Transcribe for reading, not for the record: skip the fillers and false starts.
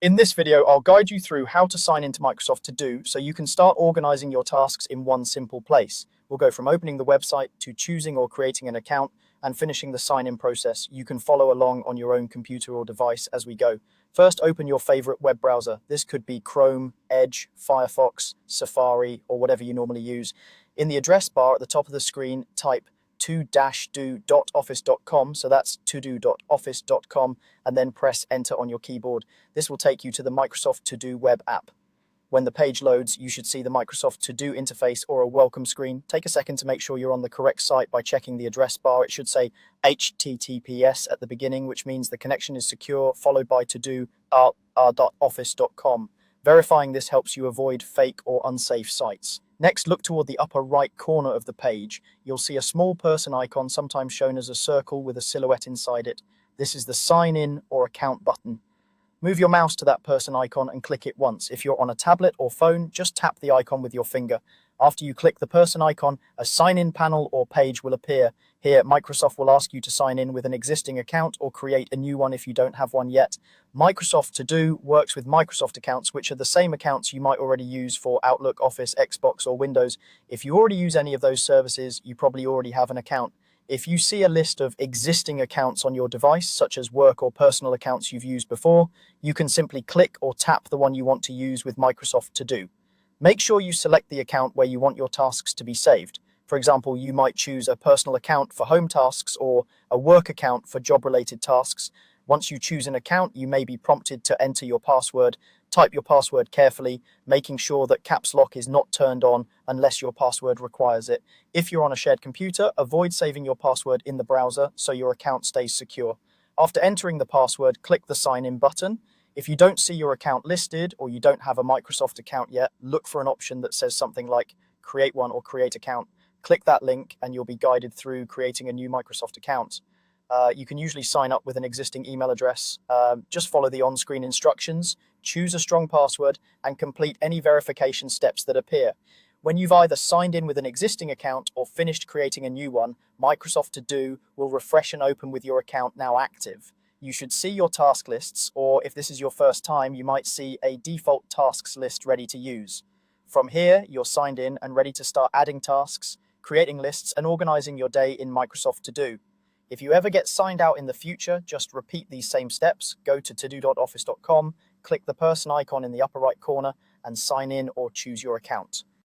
In this video, I'll guide you through how to sign into Microsoft To Do so you can start organizing your tasks in one simple place. We'll go from opening the website to choosing or creating an account and finishing the sign-in process. You can follow along on your own computer or device as we go. First, open your favorite web browser. This could be Chrome, Edge, Firefox, Safari, or whatever you normally use. In the address bar at the top of the screen, type to-do.office.com, so that's todo.office.com, and then press enter on your keyboard. This will take you to the Microsoft To Do web app. When the page loads, you should see the Microsoft To Do interface or a welcome screen. Take a second to make sure you're on the correct site by checking the address bar. It should say HTTPS at the beginning, which means the connection is secure, followed by todo.office.com. Verifying this helps you avoid fake or unsafe sites. Next, look toward the upper right corner of the page. You'll see a small person icon, sometimes shown as a circle with a silhouette inside it. This is the Sign In or Account button. Move your mouse to that person icon and click it once. If you're on a tablet or phone, just tap the icon with your finger. After you click the person icon, a sign-in panel or page will appear. Here, Microsoft will ask you to sign in with an existing account or create a new one if you don't have one yet. Microsoft To Do works with Microsoft accounts, which are the same accounts you might already use for Outlook, Office, Xbox, or Windows. If you already use any of those services, you probably already have an account. If you see a list of existing accounts on your device, such as work or personal accounts you've used before, you can simply click or tap the one you want to use with Microsoft To Do. Make sure you select the account where you want your tasks to be saved. For example, you might choose a personal account for home tasks or a work account for job-related tasks. Once you choose an account, you may be prompted to enter your password. Type your password carefully, making sure that caps lock is not turned on unless your password requires it. If you're on a shared computer, avoid saving your password in the browser so your account stays secure. After entering the password, click the Sign In button. If you don't see your account listed or you don't have a Microsoft account yet, look for an option that says something like Create One or Create Account. Click that link and you'll be guided through creating a new Microsoft account. You can usually sign up with an existing email address. Just follow the on-screen instructions, choose a strong password, and complete any verification steps that appear. When you've either signed in with an existing account or finished creating a new one, Microsoft To Do will refresh and open with your account now active. You should see your task lists, or if this is your first time, you might see a default tasks list ready to use. From here, you're signed in and ready to start adding tasks, creating lists, and organizing your day in Microsoft To Do. If you ever get signed out in the future, just repeat these same steps. Go to todo.office.com, click the person icon in the upper right corner, and sign in or choose your account.